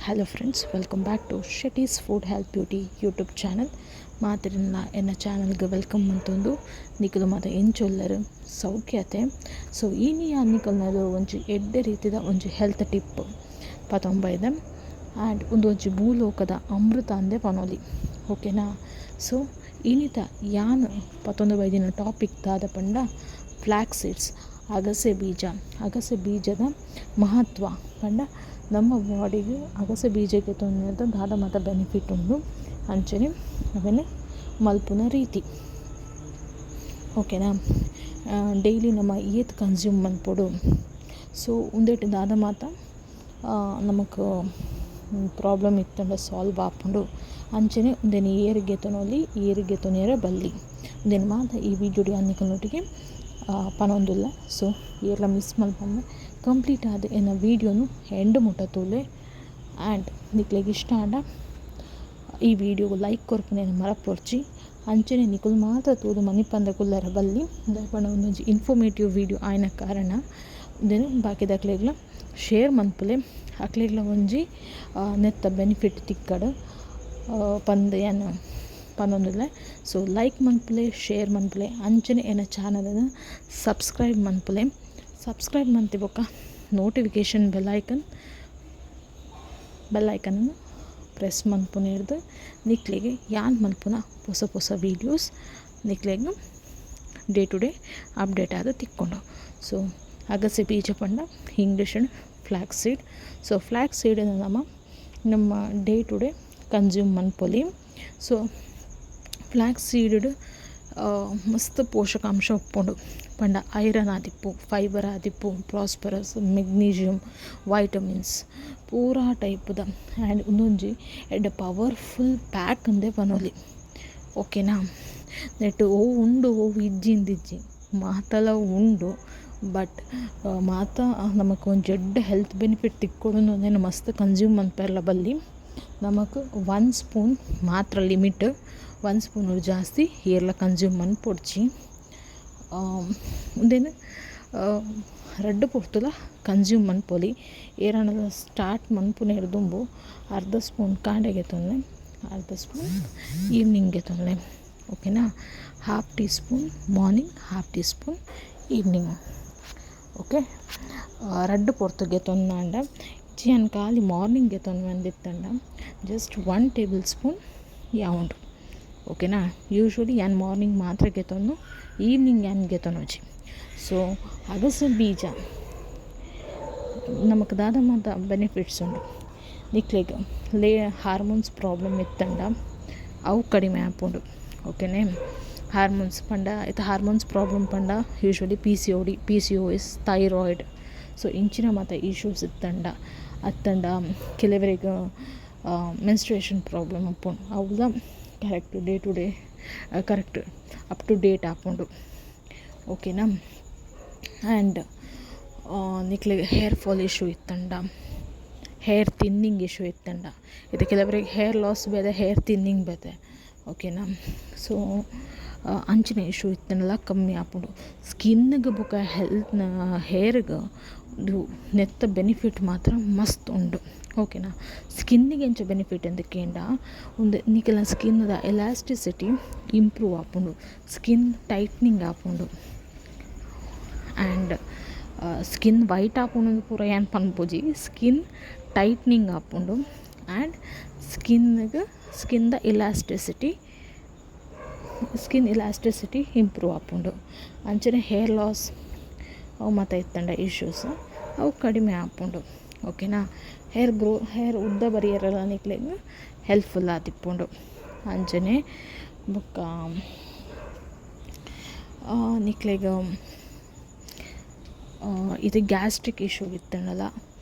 Hello friends, welcome back to Shetty's Food Health Beauty YouTube channel. ಮಾತಿರನ್ನ ಎನ್ನ ಚಾನಲ್ಗೆ welcome ಅಂತಂದು ನಿಖಲು ಮಾತ ಏನು ಚೊಲ್ಲರು ಸೌಖ್ಯತೆ. ಸೊ ಈ ನಿಖಲ್ನದು ಒಂಜಿ ಎಡ್ಡೆ ರೀತಿದ ಒಂಜಿ ಹೆಲ್ತ್ ಟಿಪ್ ಪತೊಂಬ ಇದೆ ಆ್ಯಂಡ್ ಒಂಜಿ ಭೂಲೋಕದ ಅಮೃತ ಅಂದೆ ಪನೋಲಿ ಓಕೆನಾ. ಸೊ ಇನಿತ ಯಾನ್ ಪತೊಂದು ಬೈದಿನ ಟಾಪಿಕ್ ದಾದ ಪಂಡ ಫ್ಲ್ಯಾಕ್ಸ್ ಸೀಡ್ಸ್ ಅಗಸೆ ಬೀಜದ ಮಹತ್ವ ಪಂಡ ನಮ್ಮ ಬಾಡಿಗೆ ಅಗಸೆ ಬೀಜಕ್ಕೆ ತೊಂದರೆ ದಾದ ಮಾತ ಬೆನಿಫಿಟ್ ಉಂಡು ಅಂಚನೆ ಅವೇನೆ ಮಲ್ಪುನ ರೀತಿ ಓಕೆನಾ. ಡೈಲಿ ನಮ್ಮ ಏತ್ ಕನ್ಸ್ಯೂಮ್ ಮನ್ಪೊಡು. ಸೊ ಒಂದೇಟು ದಾದ ಮಾತ ನಮಕ್ ಪ್ರಾಬ್ಲಮ್ ಇತ್ತಂಡ ಸಾಲ್ವ್ ಆಪುಂಡು ಅಂಚನೆ ಒಂದೇನು ಏರಿಗೆ ತೊನೆಯರ ಬಲ್ಲಿ ಒಂದೇನು ಮಾತ ಈ ವಿಡಿಯೋಡಿ ಅನ್ನಿಕನೊಟ್ಟಿಗೆ ಪನೊಂದುಲ್ಲ. ಸೊ ಏರ್ಲ ಮಿಸ್ ಮಲ್ಪಂದೆ ಕಂಪ್ಲೀಟ್ ಆದ ಎನ್ನ ವೀಡಿಯೋನು ಎಂಡ್ ಮುಟ್ಟ ತೋಲೆ ಆ್ಯಂಡ್ ನಿಕ್ಲೆಗೆ ಇಷ್ಟ ಆಂಡ ಈ ವಿಡಿಯೋಗೆ ಲೈಕ್ ಕೊರ್ಪುನೇನು ಮರಪೊರ್ಚಿ ಅಂಚನೆ ನಿಕುಲು ಮಾತ್ರ ತೋದು ಮನಿಪಂದ ಕುಲ್ಲರ ಬಲ್ಲಿ ದಯಪಂಡ ಒಂದೊಂಜಿ ಇನ್ಫಾರ್ಮೇಟಿವ್ ವಿಡಿಯೋ ಆಯ್ನ ಕಾರಣ ದೆನ್ ಬಾಕಿದ ಅಕ್ಲೆಗ್ಲ ಶೇರ್ ಮನ್ಪುಲೆ ಅಕ್ಲೆಗ್ಲ ಒಂಜಿ ನೆತ್ತ ಬೆನಿಫಿಟ್ ತಿಕ್ಕಡ ಪಂದೆಯನ್ನು ಪನೊಂದುಲ್ಲ. ಸೊ ಲೈಕ್ ಮನ್ಪುಲೆ ಶೇರ್ ಮನ್ಪುಲೆ ಅಂಚನೆ ಎನ್ನ ಚಾನಲನ್ನು ಸಬ್ಸ್ಕ್ರೈಬ್ ಮಂತಿ ಬೊಕ್ಕ ನೋಟಿಫಿಕೇಷನ್ ಬೆಲ್ ಐಕನನ್ನು ಪ್ರೆಸ್ ಮನ್ಪುನಿರ್ದು ನಿಕ್ಲೆಗೆ ಯಾನ್ ಮಲ್ಪುನ ಹೊಸ ವೀಡಿಯೋಸ್ ನಿಕ್ಲೆಗೆ ಡೇ ಟು ಡೇ ಅಪ್ಡೇಟ್ ಆದ ತಿಕ್ಕೊಂಡು. ಸೊ ಅಗಸೆ ಬೀಜ ಪಂಡ English flax seed. So flax ಸೀಡನ್ನು ನಮ್ಮ ಡೇ ಟು ಡೇ ಕನ್ಸ್ಯೂಮ್ ಮನ್ಪೊಲಿ. ಸೊ ಫ್ಲ್ಯಾಕ್ಸ್ ಸೀಡ್ ಮಸ್ತ್ ಪೋಷಕಾಂಶ ಉಪ್ಪುಂಡು ಪಂಡ ಐರನ್ ಆದಿಪ್ಪು, ಫೈಬರ್ ಆದಿಪ್ಪು, ಪ್ರಾಸ್ಪರಸ್, ಮೆಗ್ನೀಷಿಯಮ್, ವೈಟಮಿನ್ಸ್ ಪೂರಾ ಟೈಪ್ದ ಆ್ಯಂಡ್ ಒಂದೊಂಜಿ ಎಡ್ಡೆ ಪವರ್ಫುಲ್ ಪ್ಯಾಕ್ ಅಂದೆ ಪನೊಲಿ ಓಕೆನಾ. ನೆಟ್ಟು ಉಂಡು ಇಜ್ಜಿ ಮಾತಲ ಉಂಡು ಬಟ್ ಮಾತ ನಮಕ್ ಒಂದು ಜಡ್ಡ ಹೆಲ್ತ್ ಬೆನಿಫಿಟ್ ತಿಕ್ಕೊಡು ಅಂದೇನು ಮಸ್ತ್ ಕನ್ಸ್ಯೂಮ್ ಮನ್ಪೆರ್ಲ ಬಲ್ಲಿ ನಮಕ್ 1 ಸ್ಪೂನ್ ಮಾತ್ರ ಲಿಮಿಟ್. 1 ಸ್ಪೂನ್ ಜಾಸ್ತಿ ಏರ್ಲ ಕನ್ಸ್ಯೂಮ್ ಮನ್ಪೊಡ್ಚಿ ಒಂದೇನು ರಡ್ಡು ಪೊರ್ತುಲ ಕನ್ಸ್ಯೂಮ್ ಮನ್ಪೊಲಿ. ಏರನದ ಸ್ಟಾರ್ಟ್ ಮನ್ಪುನೇರು ದುಂಬು ಅರ್ಧ ಸ್ಪೂನ್ ಕಾಂಡೆಗೆ ತೊಂದೆ, ಅರ್ಧ ಸ್ಪೂನ್ ಈವ್ನಿಂಗ್ಗೆ ತೊಂದೆ ಓಕೆನಾ. 1/2 teaspoon morning, 1/2 teaspoon evening okay. ರಡ್ಡು ಪೊರ್ತುಗೆ ತೊಂದಾಂಡ ಚಿಯನ್ ಖಾಲಿ ಮಾರ್ನಿಂಗ್ಗೆ ತೊಂದಿತ್ತಂಡ ಜಸ್ಟ್ 1 ಟೇಬಲ್ ಸ್ಪೂನ್ ಯಾವುಂಡು ಓಕೆನಾ. ಯೂಶ್ವಲಿ ಯಾನ್ ಮಾರ್ನಿಂಗ್ ಮಾತ್ರ ಗೆತೊಂದು ಈವ್ನಿಂಗ್ ಯಾನ್ ಗೆತೊನೊಜಿ. ಸೊ ಅಗಸೆ ಬೀಜ ನಮಕ್ ದಾದ ಮಾತ ಬೆನಿಫಿಟ್ಸ್ ಉಂಡು. ನಿಕ್ಲೆಗ್ ಹಾರ್ಮೋನ್ಸ್ ಪ್ರಾಬ್ಲಮ್ ಇತ್ತಂಡ ಅವು ಕಡಿಮೆ ಆಪುಂಡು ಓಕೆನೇ. ಹಾರ್ಮೋನ್ಸ್ ಪಂಡ ಇತ್ತ ಹಾರ್ಮೋನ್ಸ್ ಪ್ರಾಬ್ಲಮ್ ಪಂಡ ಯೂಶ್ವಲಿ PCOS, ಥೈರಾಯ್ಡ್. ಸೊ ಇಂಚಿನ ಮಾತ ಇಶ್ಯೂಸ್ ಇತ್ತಂಡ ಕೆಲವರಿಗೆ ಮೆನ್ಸ್ಟ್ರೇಷನ್ ಪ್ರಾಬ್ಲಮ್ ಉಪ್ಪುಂಡು ಅವುಲ correct day to day correct up to date ಆಪುಂಡು ಓಕೆನಾ. ಆ್ಯಂಡ್ ನಿಕ್ಲೆಗೆ ಹೇರ್ ಫಾಲ್ ಇಶ್ಯೂ ಇತ್ತಂಡ, ಹೇರ್ ಥಿನ್ನಿಂಗ್ ಇಶ್ಯೂ ಇತ್ತಂಡ, ಇದು ಕೆಲವರಿಗೆ ಹೇರ್ ಲಾಸ್ ಬೇದೆ, ಹೇರ್ ಥಿನ್ನಿಂಗ್ ಬೇದೆ ಓಕೆನಾ. ಸೊ ಅಂಚಿನ ಇಶ್ಯೂ ಇತ್ತಂಡಲ್ಲ ಕಮ್ಮಿ ಆಪುಂಡು. ಸ್ಕಿನ್ಗೆ ಬೊಕ ಹೆಲ್ತ್ನ ಹೇರ್ಗೆ ನೆತ್ತ ಬೆನಿಫಿಟ್ ಮಾತ್ರ ಮಸ್ತ್ ಉಂಡು ಓಕೆನಾ. ಸ್ಕಿನ್ನಿಗೆ ಎಂಚ ಬೆನಿಫಿಟ್ ಎಂದಕ್ಕೇಂಡ ಒಂದು ನಿಕಲ್ನ ಸ್ಕಿನ್ದ ಎಲಾಸ್ಟಿಸಿಟಿ ಇಂಪ್ರೂವ್ ಆಪುಂಡು, ಸ್ಕಿನ್ ಟೈಟ್ನಿಂಗ್ ಆಪುಂಡು ಆ್ಯಂಡ್ ಸ್ಕಿನ್ ವೈಟ್ ಆಪುಂಡು ಪೂರ ಏನು ಪನ್ಪುಜಿ ಸ್ಕಿನ್ ಟೈಟ್ನಿಂಗ್ ಆಪುಂಡು ಆ್ಯಂಡ್ ಸ್ಕಿನ್ದ ಇಲಾಸ್ಟಿಸಿಟಿ ಇಂಪ್ರೂವ್ ಆಪುಂಡು. ಅಂಚನೆ ಹೇರ್ ಲಾಸ್ ಅವು ಮಾತ ಇತ್ತಂಡ ಇಶ್ಯೂಸ್ ಅವು ಕಡಿಮೆ ಆಪುಂಡು ಓಕೆನಾ. ಹೇರ್ ಉದ್ದ ಬರಿಯರೆಲ್ಲ ನಿಕ್ಲೆಗ್ ಹೆಲ್ಪ್ಫುಲ್ ಆದಿಪ್ಪುಂಡು ಅಂಚನೆ ಬೊಕ್ಕ ನಿಕ್ಲೆಗ್ ಇದು ಗ್ಯಾಸ್ಟ್ರಿಕ್ ಇಶ್ಯೂ ಇತ್ತಂಡಲ್ಲ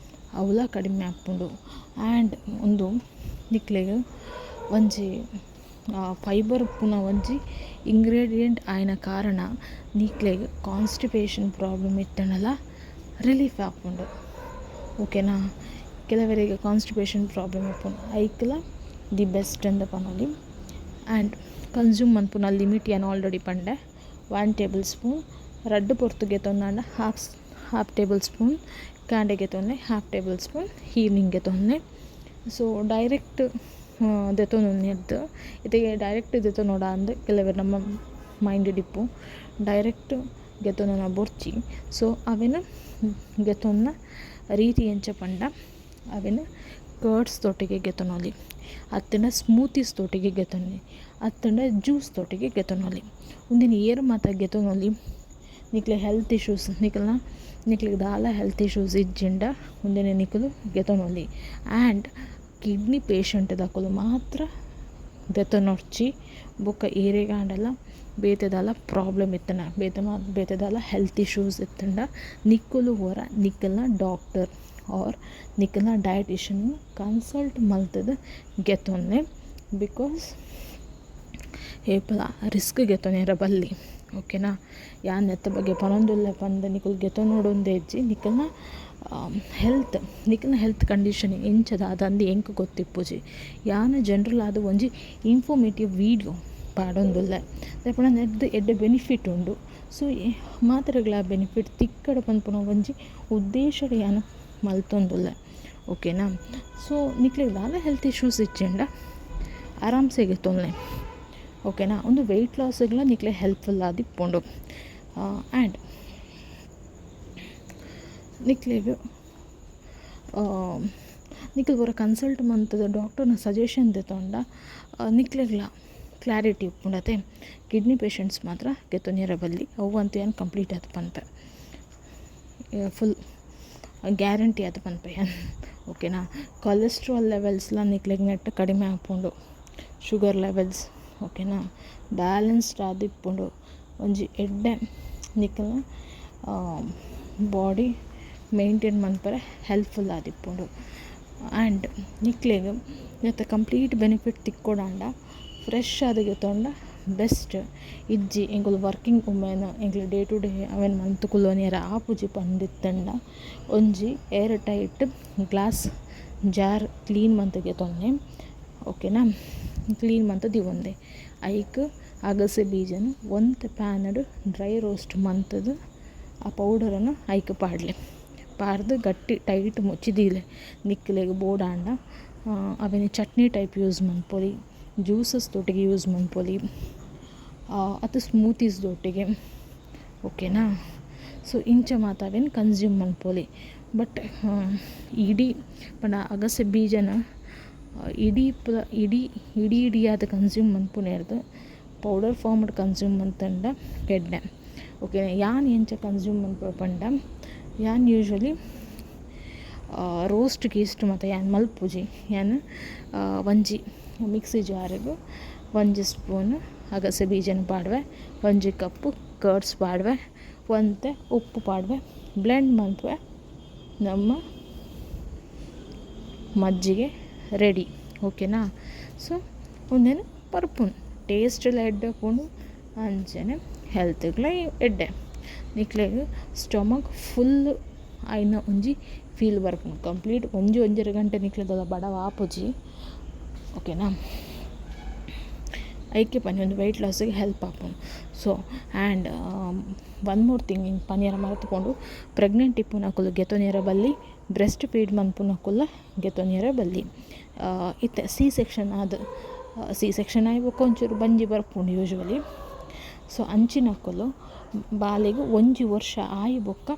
ಅವುಲ ಕಡಿಮೆ ಆಪುಂಡು. ಆ್ಯಂಡ್ ಒಂದು ನಿಕ್ಲೆಗ್ ಒಂಜಿ ಫೈಬರ್ ಉಪ್ಪುನ ಒಂಜಿ ಇಂಗ್ರೀಡಿಯೆಂಟ್ ಆಯ್ನ ಕಾರಣ ನಿಕ್ಲೆಗ್ ಕಾನ್ಸ್ಟಿಪೇಷನ್ ಪ್ರಾಬ್ಲಮ್ ಇತ್ತಂಡಲ್ಲ ರಿಲೀಫ್ ಆಪುಂಡು ಓಕೆನಾ. ಕೆಲವರಿಗೆ ಕಾನ್ಸ್ಟಿಪೇಷನ್ ಪ್ರಾಬ್ಲಮ್ ಉಪ್ಪುಂಡು ಐಕ್ಲ ದಿ ಬೆಸ್ಟ್ ಎಂದ ಪನೊಲಿ. ಆ್ಯಂಡ್ ಕನ್ಸ್ಯೂಮ್ ಮನ್ಪುನ ಲಿಮಿಟ್ ಏನು ಆಲ್ರೆಡಿ ಪಂಡೆ 1 ಟೇಬಲ್ ಸ್ಪೂನ್ ರಡ್ಡು ಪೊರ್ತುಗೆ ತೊಂದಾಂಡ 1/2 ಟೇಬಲ್ ಸ್ಪೂನ್ ಕಾಂಡೆಗೆ ತೊಂದೆ, 1/2 ಟೇಬಲ್ ಸ್ಪೂನ್ ಈವ್ನಿಂಗ್ಗೆ ತೊಂದೆ ಸೊ ಡೈರೆಕ್ಟ್ ದೆತೊನೊಂದು ಇತೆಗೆ ಡೈರೆಕ್ಟ್ ದೆತೊನೋಡ ಅಂದ್ ಕೆಲವರು ನಮ್ಮ ಮೈಂಡ್ ಡಿಪ್ಪು ಡೈರೆಕ್ಟ್ ಗೆತೊನೊನ ಬೊರ್ಚಿ. ಸೊ ಅವೆನ ಗೆತೊನ್ನ ರೀತಿ ಎಂಚ ಪಂಡ ಅವೆನ ಕರ್ಡ್ಸ್ ತೋಟಿಗೆ ಗೆತೊನೊಲಿ, ಅತ್ತಂಡ ಸ್ಮೂತೀಸ್ ತೋಟಿಗೆ ಗೆತೊನ್ನಿ, ಅತ್ತಂಡ ಜ್ಯೂಸ್ ತೋಟಿಗೆ ಗೆತೊನೊಲಿ. ಒಂದಿನ ಏರು ಮಾತ ಗೆತೊನೊಲಿ ನಿಕ್ಲೆ ಹೆಲ್ತ್ ಇಶ್ಯೂಸ್ ನಿಕ್ಲಿಗೆ ದಾಲ ಹೆಲ್ತ್ ಇಶ್ಯೂಸ್ ಇಜ್ಜಿಂಡ ಒಂದಿನ ನಿಕ್ಕಲು ಗೆತೊನೊಲಿ. ಆ್ಯಂಡ್ ಕಿಡ್ನಿ ಪೇಷಂಟ್ ದಾಕಲು ಮಾತ್ರ ದೆತೊನೊರ್ಚಿ ಬೊಕ್ಕ ಏರೆಗಾಂಡಲ ಬೇತೆದಾಲ ಪ್ರಾಬ್ಲಮ್ ಇತ್ತನ ಬೇತೆದಾಲ ಹೆಲ್ತ್ ಇಶ್ಯೂಸ್ ಇತ್ತಂಡ ನಿಕ್ಕಲು ಹೊರ ನಿಕ್ಕಲ್ನ ಡಾಕ್ಟರ್ ಆರ್ ನಿಕ್ಕಲ್ನ ಡಯಟಿಷಿಯನ್ ಕನ್ಸಲ್ಟ್ ಮಲ್ತದ ಗೆತೊನ್ನೆ. ಬಿಕಾಸ್ ಏಪಲ ರಿಸ್ಕ್ ಗೆತೊನೆರ ಬಲ್ಲಿ ಓಕೆನಾ. ಯಾನ್ ನೆತ್ತ ಬಗ್ಗೆ ಪನೊಂದುಲ್ಲೆ ಪಂದ ನಿಕ್ಕಲು ಗೆತೊನೋಡೊಂದು ಹೆಜ್ಜಿ ನಿಕ್ಕಲ್ನ ಹೆಲ್ತ್ ಕಂಡೀಷನ್ ಎಂಚದ ಅದಂದು ಎಂಕ್ ಗೊತ್ತಿಪ್ಪುಜಿ. ಯಾನ ಜನರಲ್ ಆದ ಒಂಜಿ ಇನ್ಫಾರ್ಮೇಟಿವ್ ವೀಡಿಯೋ ಪಾಡೊಂದುಲ್ಲೆ ದಾಯೆಪಂಡ ನೆಡ್ದು ಎಡ್ಡೆ ಬೆನಿಫಿಟ್ ಉಂಡು. ಸೊ ಮಾತ್ರೆಗಳ ಬೆನಿಫಿಟ್ ತಿಕ್ಕಡ ಪನ್ಪುನ ಒಂಜಿ ಉದ್ದೇಶಡ್ ಯಾನ ಮಲ್ತೊಂದುಲ್ಲೆ ಓಕೆನಾ. ಸೊ ನಿಕ್ಲಿಗೆ ದಾಲ ಹೆಲ್ತ್ ಇಶ್ಯೂಸ್ ಇಜ್ಜೆಂಡ ಆರಾಮ್ಸೆ ಗೆತೊನ್ನೆ ಓಕೆನಾ. ಒಂದು ವೆಯ್ಟ್ ಲಾಸ್ಗಳ ನಿಕ್ಲೆ ಹೆಲ್ಪ್ಫುಲ್ ಆದಿಪ್ಪುಂಡು. ಆ್ಯಂಡ್ ನಿಕ್ಲೆಗ್ ಬರ ಕನ್ಸಲ್ಟ್ ಮಂತದ ಡಾಕ್ಟರ್ನ ಸಜೆಷನ್ ದೆತೊಂಡ ನಿಕ್ಲೆಗ್ಲ ಕ್ಲಾರಿಟಿ ಉಪ್ಪುಂಡತೆ. ಕಿಡ್ನಿ ಪೇಷಂಟ್ಸ್ ಮಾತ್ರ ಗೆತೊನೆರ ಬಲ್ಲಿ ಅವು ಅಂತ ಏನು ಕಂಪ್ಲೀಟ್ ಆಯ್ತು ಪನ್ಪೆ ಫುಲ್ ಗ್ಯಾರಂಟಿ ಆಯ್ತು ಪನ್ಪೆ ಓಕೆನಾ. ಕೊಲೆಸ್ಟ್ರಾಲ್ ಲೆವೆಲ್ಸ್ಲ ನಿಕ್ಲೆಗ್ ನೆಟ್ಟು ಕಡಿಮೆ ಆಪುಂಡು, ಶುಗರ್ ಲೆವೆಲ್ಸ್ ಓಕೆನಾ ಬ್ಯಾಲೆನ್ಸ್ಡ್ ಆದಿಪ್ಪುಂಡು. ಒಂಜಿ ಎಡ್ಡೆ ನಿಕ್ಕಲ್ನ ಬಾಡಿ ಮೇಂಟೈನ್ ಮನ್ಪರೆ ಹೆಲ್ಪ್ಫುಲ್ ಆದಿಪ್ಪುಂಡು. ಆ್ಯಂಡ್ ನಿಕ್ಲೆಗ್ ನೆತ್ತ ಕಂಪ್ಲೀಟ್ ಬೆನಿಫಿಟ್ ತಿಕ್ಕೊಡಾಂಡ ಫ್ರೆಶ್ ಆದ ಗೆತೊಂಡ ಬೆಸ್ಟ್ ಇಜ್ಜಿ ಎಂಕುಲು ವರ್ಕಿಂಗ್ ವುಮೆನ್ ಎಂಕ್ಲೆ ಡೇ ಟು ಡೇ ಅವೆನ್ ಮಂತ್ ಕುಲ್ಲೊನೆರ ಆಪುಜಿ ಪಂದಿತ್ತಂಡ ಒಂಜಿ airtight glass jar clean ಮಂತ್ ಗೆತೊನ್ನೆ ಓಕೆನಾ. ಕ್ಲೀನ್ ಮಂತ್ ದಿವೊಂದೆ ಐಕ್ ಅಗಸೆ ಬೀಜನ ಒಂತೆ ಪ್ಯಾನಡ್ ಡ್ರೈ ರೋಸ್ಟ್ ಮಂತದ ಆ ಪೌಡರನ್ನು ಐಕ್ ಪಾಡ್ದು ಗಟ್ಟಿ ಟೈಟ್ ಮುಚ್ಚಿದೀಲೆ ನಿಕ್ಕಲೆಗ್ ಬೋಡಾಂಡ ಅವೆನ ಚಟ್ನಿ ಟೈಪ್ ಯೂಸ್ ಮನ್ಪೊಲಿ, ಜ್ಯೂಸಸ್ ತೋಟಿಗೆ ಯೂಸ್ ಮನ್ಪೊಲಿ, ಅದು ಸ್ಮೂತೀಸ್ ದೊಟ್ಟಿಗೆ ಓಕೆನಾ. ಸೊ ಇಂಚ ಮಾತ ಅವೆನ್ ಕನ್ಸ್ಯೂಮ್ ಮನ್ಪೊಲಿ. ಬಟ್ ಇಡೀ ಪಂಡ ಅಗಸೆ ಬೀಜನ ಇಡಿಯಾದ ಕನ್ಸ್ಯೂಮ್ ಮನ್ಪುನೇರ್ದು ಪೌಡರ್ ಫಾರ್ಮ್ಡ್ ಕನ್ಸ್ಯೂಮ್ ಮನ್ತಂಡ ಕೆಡ್ಡೆ ಓಕೆನಾ. ಯಾನ್ ಎಂಚ ಕನ್ಸ್ಯೂಮ್ ಮನ್ಪುವ ಪಂಡ ಯಾನ್ ಯೂಶ್ವಲಿ ರೋಸ್ಟ್ ಗೀಸ್ಟ್ ಮತ್ತು ಯಾನ್ ಮಲ್ಪುಜಿ ಯಾನ್ ಒಂಜಿ ಮಿಕ್ಸಿ ಜಾರಿಗೂ 1 ಸ್ಪೂನ್ ಅಗಸೆ ಬೀಜನ ಪಾಡ್ವೆ, 1 ಕಪ್ಪು ಕರ್ಡ್ಸ್ ಪಾಡ್ವೆ, ಒಂತೆ ಉಪ್ಪು ಪಾಡ್ವೆ, ಬ್ಲೆಂಡ್ ಮಲ್ಪುವೆ ನಮ್ಮ ಮಜ್ಜಿಗೆ ರೆಡಿ ಓಕೆನಾ. ಸೊ ಒಂದೇನು ಪರ್ಪುನ್ ಟೇಸ್ಟೆಲ್ಲ ಎಡ್ಡೆ ಪುಂಡು ಅಂಚನೆ ಹೆಲ್ತ್ಗ್ಲ ಎಡ್ಡೆ ನಿಕ್ಲೆಗ್ ಸ್ಟಮಕ್ ಫುಲ್ ಆಯ್ನ ಒಂಜಿ ಫೀಲ್ ಬರ್ಪುಂಡು. ಕಂಪ್ಲೀಟ್ ಒಂಜೆರ ಗಂಟೆ ನಿಕ್ಲೆದ ಬಡವ ಆಪುಜಿ ಓಕೆನಾ. ಐಕೆ ಪನಿ ಒಂದು ವೆಯ್ಟ್ ಲಾಸಿಗೆ ಹೆಲ್ಪ್ ಆಪುಂಡು. So and one more thing ಇಂಗೆ ಪನಿಯರ ಮರೆತುಕೊಂಡು ಪ್ರೆಗ್ನೆಂಟ್ ಇಪ್ಪುನಕುಲು ಗೆತೊನೆರ ಬಲ್ಲಿ, ಬ್ರೆಸ್ಟ್ ಫೀಡ್ ಮನ್ಪುನಕುಲ್ಲ ಗೆತೊನೆರ ಬಲ್ಲಿ. ಇತ್ತೆ ಸಿ ಸೆಕ್ಷನ್ ಆಗಿ ಒಂಚೂರು ಬಂಜಿ ಬರ್ಪುಂಡು ಯೂಶ್ವಲಿ. ಸೊ ಅಂಚಿನಕುಲು ಬಾಲೆಗ್ 1 ವರ್ಷ ಆಯಿ ಬೊಕ್ಕ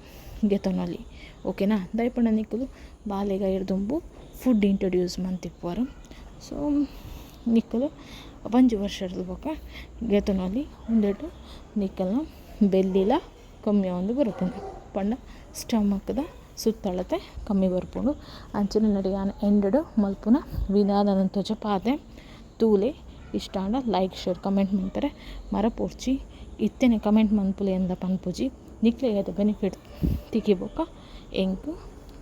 ಗೆತೊನೊಲಿ ಓಕೆನಾ. ದಾಯೆಪಂಡ ನಿಕ್ಕುಲು ಬಾಲೆಗ ಇರ್ದುಂಬು ಫುಡ್ ಇಂಟ್ರೊಡ್ಯೂಸ್ ಮಂತಿಪ್ಪುವರು. ಸೊ ನಿಕ್ಕಲು 1 ವರ್ಷದ ಬೊಕ್ಕ ಗೆತೊನೊಲಿ ಒಂದೆಟ್ ನಿಕ್ಕಲ್ನ ಬೆಲ್ಲಿಲ ಕಮ್ಮಿ ಒಂದು ಬರ್ಪುಂಡು ಪಂಡ ಸ್ಟಮಕ್ದ ಸುತ್ತಳತೆ ಕಮ್ಮಿ ಬರ್ಪುಂಡು. ಅಂಚಿನ ನಡಿಗಾನ ಎಂಡಡು ಮಲ್ಪುನ ವಿಧಾನದ ತೊಜ ಪಾತೆ ತೂಲೆ ಇಷ್ಟಾಂಡ ಲೈಕ್ ಶೇರ್ ಕಮೆಂಟ್ ಮಾಡ್ತಾರೆ ಮರಪೋರ್ಚಿ ಇತ್ತೇನೆ ಕಮೆಂಟ್ ಮನ್ಪುಲೆ ಎಂದ ಪನ್ಪುಜಿ ನಿಕ್ಲೆ ಅದು ಬೆನಿಫಿಟ್ ತಿಕ್ಕಿಬೊಕ್ಕ ಎಂಕ್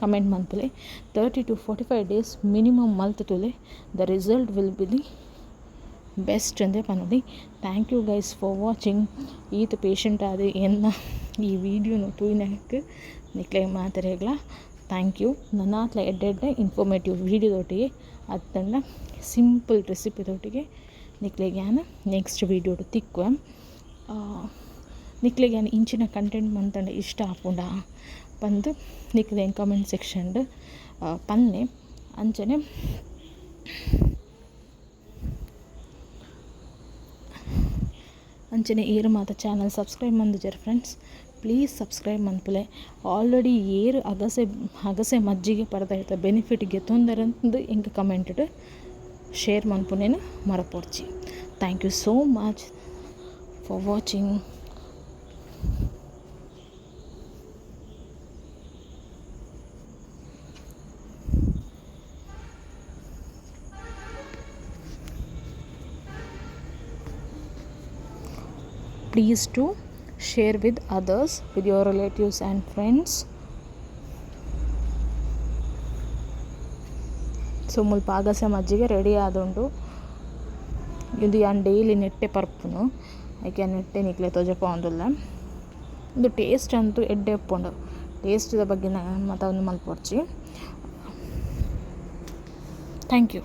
ಕಮೆಂಟ್ ಮನ್ಪುಲೆ 30 to 45 days ಮಿನಿಮಮ್ ಮಲ್ತುಲೆ the result will be the best ಅಂದೆ ಪನ್ನೊಲಿ. Thank you guys for watching. ಈತ ಪೇಷಂಟ್ ಆದ ಎನ್ನ ಈ ವಿಡಿಯೋನು ತೂಯಿನಕ್ಕೆ ನಿಕ್ಲೆ ಮಾತರೆಗ್ಲ ಥ್ಯಾಂಕ್ ಯು. ನನ್ನ ಆತ್ಲ ಎಡ್ಡೆ ಇನ್ಫಾರ್ಮೇಟಿವ್ ವೀಡಿಯೋದೊಟ್ಟಿಗೆ ಅತ್ತಂಡ ಸಿಂಪಲ್ ರೆಸಿಪಿದೊಟ್ಟಿಗೆ ನಿಕ್ಲೆಗೆ ನಾನು ನೆಕ್ಸ್ಟ್ ವೀಡಿಯೋಡು ತಿಕ್ಕುವೆ. ನಿಕ್ಲೆಗೆ ನಾನು ಇಂಚಿನ ಕಂಟೆಂಟ್ ಮಂತಂಡ ಇಷ್ಟ ಆಪುಂಡ ಬಂದು ನಿಕ್ಲೆ ಕಮೆಂಟ್ ಸೆಕ್ಷನ್ಡ್ ಪನ್ನೆ ಅಂಚನೆ ಅಂಚನೆ ಏರು ಮಾತ ಚಾನಲ್ ಸಬ್ಸ್ಕ್ರೈಬ್ ಮಂದಿಜರ್ ಫ್ರೆಂಡ್ಸ್. ಪ್ಲೀಸ್ ಸಬ್ಸ್ಕ್ರೈಬ್ ಮನ್ಪುಲೆ. ಆಲ್ರೆಡಿ ಏರು ಅಗಸೆ ಮಜ್ಜಿಗೆ ಪಡೆದ ಬೆನಿಫಿಟ್ಗೆ ತೊಂದರಂದು ಇಂಕ ಕಮೆಂಟ್ ಶೇರ್ ಮನ್ಪುನೇನು ಮರಪೋಡ್ಚಿ. Thank you so much for watching. Please do share with others, with your relatives and friends. So ಮುಲ್ಪ ಅಗಸೆ ಮಜ್ಜಿಗೆ ರೆಡಿ ಆದುಂಡು. ಇದು ಯಾನ್ ಡೈಲಿ ನೆಟ್ಟೆ ಪರ್ಪುನು ಐಕೆ ನೆಟ್ಟೆ ನಿಕ್ಲೆ ತೊಜಪ ಒಂದುಲ್ಲ. ಇದು ಟೇಸ್ಟ್ ಅಂತೂ ಎಡ್ಡೆ ಉಪ್ಪುಂಡು. ಟೇಸ್ಟ್ದ ಬಗ್ಗೆ ಮಾತ ಒಂದು ಮಲ್ಪೊಡ್ಚಿ. Thank you.